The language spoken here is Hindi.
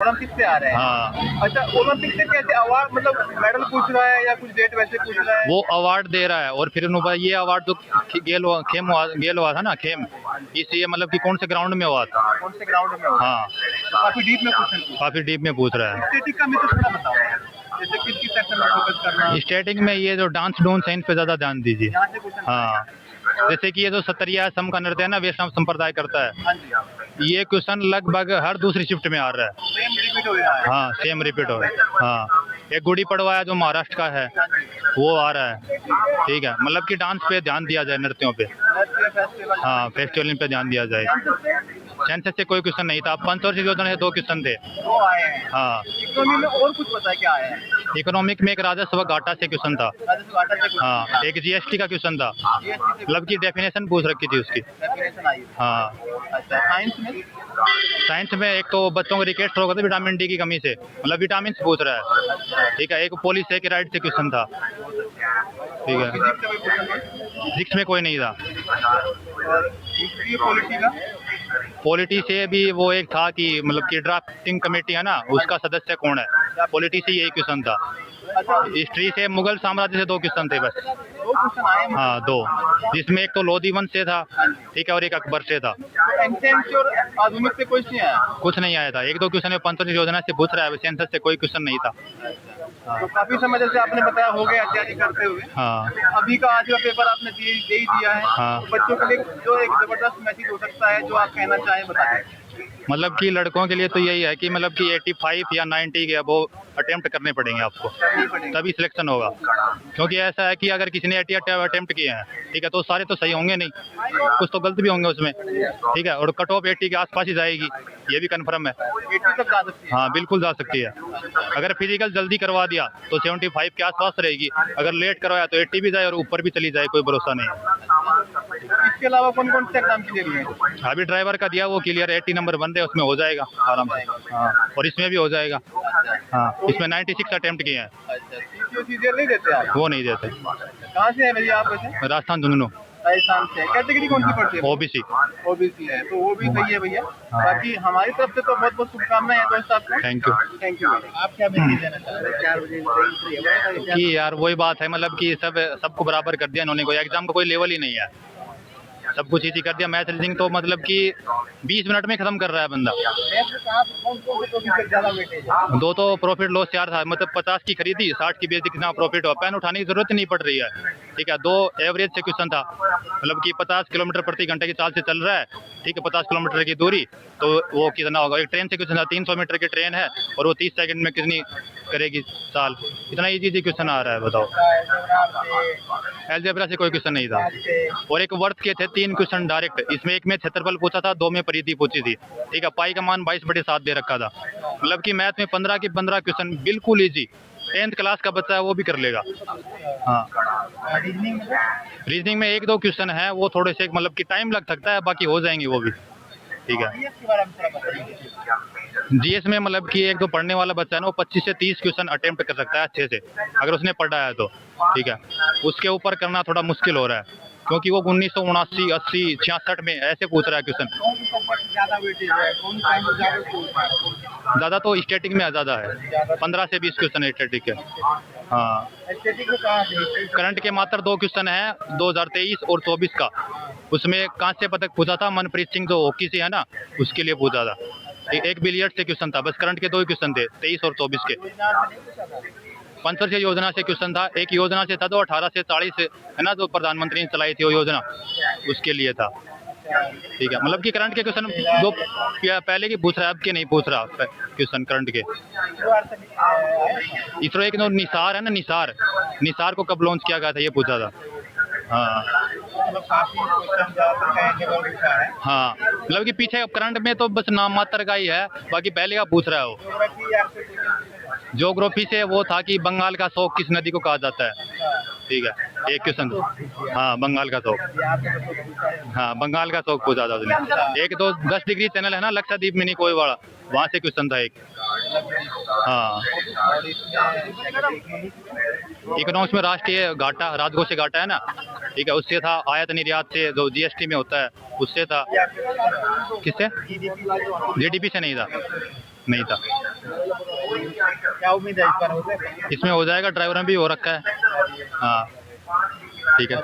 ओलंपिक से आ रहे हैं। हाँ, अच्छा, ओलंपिक से कैसे अवार्ड, मतलब मेडल पूछ रहा है या कुछ डेट वैसे पूछ रहा है? वो अवार्ड दे रहा है और फिर उन्होंने ये अवार्ड जो गेल हुआ था ना, खेम, इसलिए मतलब कि कौन से ग्राउंड में हुआ था। कौन से ग्राउंड में होगा? हाँ, तो काफी डीप में क्वेश्चन पूछ। काफी डीप में पूछ रहा है। स्टैटिक का मैं तो थोड़ा बताओ, जैसे किस किस सेक्टर में फोकस करना। स्टैटिक में ये जो डांस डूंस है इन पे ज्यादा ध्यान दीजिए। यहाँ से क्वेश्चन। हाँ, जैसे कि ये जो सतरिया सम का नृत्य है ना, वैष्णव संप्रदाय करता है, हाँ जी, ये क्वेश्चन लगभग हर दूसरी शिफ्ट में आ रहा है। सेम रिपीट हो रहा है। हाँ, सेम रिपीट हो रहा है। हाँ, एक गुड़ी पड़वा है जो महाराष्ट्र का है, वो आ रहा है। ठीक है, मतलब कि डांस पे ध्यान दिया जाए, नृत्यों पे। फेस्टिवल। हाँ, फेस्टिवल पे ध्यान दिया जाए। सेंसस से कोई क्वेश्चन नहीं था, पंचवर्षीय योजना से 2 क्वेश्चन थे। वो आए हैं। हाँ, इकोनॉमी में और कुछ पता है क्या आया है? इकोनॉमिक में एक राजस्व घाटा से क्वेश्चन था। राजस्व घाटा से कुछ? हाँ, एक जीएसटी का क्वेश्चन था, GST से मतलब की डेफिनेशन पूछ रखी थी उसकी। डेफिनेशन आई है। हाँ, अच्छा, साइंस में? साइंस में एक तो बच्चों को रिकेट हो गया था विटामिन डी की कमी से, मतलब विटामिन पूछ रहा है। ठीक है, एक पुलिस एक राइट से क्वेश्चन था। ठीक है, फिजिक्स का भी क्वेश्चन? फिजिक्स में कोई नहीं था। और दूसरी पॉलिटी का? पॉलिटी से भी वो एक था कि मतलब कि ड्राफ्टिंग कमेटी है ना, उसका सदस्य कौन है, पॉलिटी से यही क्वेश्चन था। अच्छा, हिस्ट्री से मुगल साम्राज्य से 2 क्वेश्चन थे बस। 2 क्वेश्चन आए हैं। हाँ, 2, जिसमें एक तो लोधी वंश से था, ठीक है, और एक अकबर से था। एंशिएंट और आधुनिक से कुछ नहीं आया? कुछ नहीं आया था। 1-2 क्वेश्चन में पंचवर्षीय योजना से पूछ रहा है, सेंसस से कोई क्वेश्चन नहीं था। तो काफी समय जैसे आपने बताया हो गया तैयारी करते हुए। हाँ, अभी का आज का पेपर आपने दे ही दिया है। हाँ। तो बच्चों के लिए जो एक जबरदस्त मैसेज हो सकता है, जो आप कहना चाहें बता दें। मतलब कि लड़कों के लिए तो यही है कि मतलब कि 85 या 90 के अबव अटेम्प्ट करने पड़ेंगे आपको, करनी पड़ेगी। तभी सिलेक्शन होगा। क्योंकि ऐसा है कि अगर किसी ने 80 अटेम्प्ट किए हैं, ठीक है, तो सारे तो सही होंगे नहीं, कुछ तो गलत भी होंगे उसमें। ठीक है, और कट ऑफ 80 के आसपास ही जाएगी, ये भी कन्फर्म है। 80 तक जा सकती है। हाँ, बिल्कुल जा सकती है। अगर फिजिकल जल्दी करवा दिया तो 75 के आसपास रहेगी, अगर लेट करवाया तो 80 भी जाए और ऊपर भी चली जाए, कोई भरोसा नहीं है। इसके अलावा कौन कौन से एग्जाम क्लियर हुए हैं? अभी ड्राइवर का दिया, वो क्लियर 80 नंबर बंद है, उसमें हो जाएगा आराम से। हाँ, और इसमें भी हो जाएगा। हाँ, इसमें 96 अटेम्प्ट किए हैं। अच्छा, सीजीएल नहीं देते आप? वो नहीं देते। कहाँ से है भैया आप वैसे? राजस्थान झुंझुनू, राजस्थान से। कैटेगरी कौन सी पड़ती है? ओबीसी। ओबीसी है, तो वो भी सही है भैया। बाकी हमारी तरफ से तो बहुत बहुत शुभकामनाएं हैं दोस्त आपको। Thank you. Thank you. आप क्या मैसेज देना चाह रहे हैं? 4 बजे कि यार वही बात है, मतलब कि सबको बराबर कर दिया इन्होंने, कोई एग्जाम का कोई लेवल ही नहीं है, सब कुछ इजी कर दिया। मैथ रीजनिंग तो मतलब कि 20 मिनट में खत्म कर रहा है बंदा। ज्यादा वेटेज है? 2 तो प्रॉफिट लॉस 4 था, मतलब 50 की खरीदी, 60 की बेच दी, कितना प्रॉफिट हुआ, पेन उठाने की जरूरत नहीं पड़ रही है। ठीक है, 2 एवरेज से क्वेश्चन था, मतलब कि 50 किलोमीटर प्रति घंटे की चाल से चल रहा है, ठीक है, 50 किलोमीटर की दूरी, तो वो कितना होगा। एक ट्रेन से क्वेश्चन था, 300 मीटर की ट्रेन है और वो 30 सेकंड में कितनी करेगी चाल, इतना इजी क्वेश्चन आ रहा है, बताओ। अलजेब्रा से कोई क्वेश्चन नहीं था, और एक वर्थ के थे 3 क्वेश्चन डायरेक्ट, इसमें एक में क्षेत्रफल पूछा था, 2 में परिधि पूछी थी। ठीक है, पाई का मान 22/7 दे रखा था, मतलब कि मैथ में 15 के 15 क्वेश्चन बिल्कुल इजी, 10th क्लास का बच्चा है वो भी कर लेगा। हाँ, रीजनिंग में 1-2 क्वेश्चन है, वो थोड़े से मतलब कि टाइम लग सकता है, बाकी हो जाएंगे वो भी। ठीक है, जीएस में मतलब कि एक तो पढ़ने वाला बच्चा है ना, वो 25 से 30 क्वेश्चन अटेम्प्ट कर सकता है अच्छे से, अगर उसने पढ़ा है तो। ठीक है, उसके ऊपर करना थोड़ा मुश्किल हो रहा है, क्योंकि वो 1979, 80, 66 में ऐसे पूछ रहा है क्वेश्चन। ज़्यादा तो स्टैटिक में ज़्यादा है, 15 से 20 क्वेश्चन है स्टैटिक के। हाँ, करंट के मात्र 2 क्वेश्चन है, 2023 और 24 का, उसमें कांस्य पदक पूछा था, मनप्रीत सिंह जो हॉकी से है ना, उसके लिए पूछा था। एक बिलियर्ड से क्वेश्चन था, बस करंट के 2 ही क्वेश्चन थे, 23 और 24 के। पंचवर्षीय योजना से क्वेश्चन था, एक योजना से था जो 18 से 40 है ना, जो प्रधानमंत्री ने चलाई थी वो योजना, उसके लिए था। ठीक है, मतलब कि करंट के क्वेश्चन जो पहले की पूछ रहा है, अब के नहीं पूछ रहा क्वेश्चन करंट के। इसरो एक निसार है ना, निसार को कब लॉन्च किया गया था, ये पूछा था। हाँ, हाँ, मतलब कि पीछे करंट में तो बस नाम मात्र का ही है, बाकी पहले का पूछ रहा है वो। ज्योग्राफी से वो था कि बंगाल का शौक किस नदी को कहा जाता है। ठीक है, एक क्वेश्चन। हाँ, बंगाल का शौक। हाँ, बंगाल का शौक पूछा था उसने। एक तो 10 डिग्री चैनल है ना, लक्षद्वीप मिनी कोई वाला, वहाँ से क्वेश्चन था एक। हाँ, इकोनॉमिक्स में राष्ट्रीय घाटा, राजकोषीय घाटा है ना, ठीक है, उससे था। आयात निर्यात से जो जीएसटी में होता है, उससे था। किससे? जीडीपी से नहीं था, नहीं था। क्या उम्मीद है इस बार हो जाएगा? इसमें हो जाएगा, ड्राइवर में भी हो रखा है। हाँ ठीक है।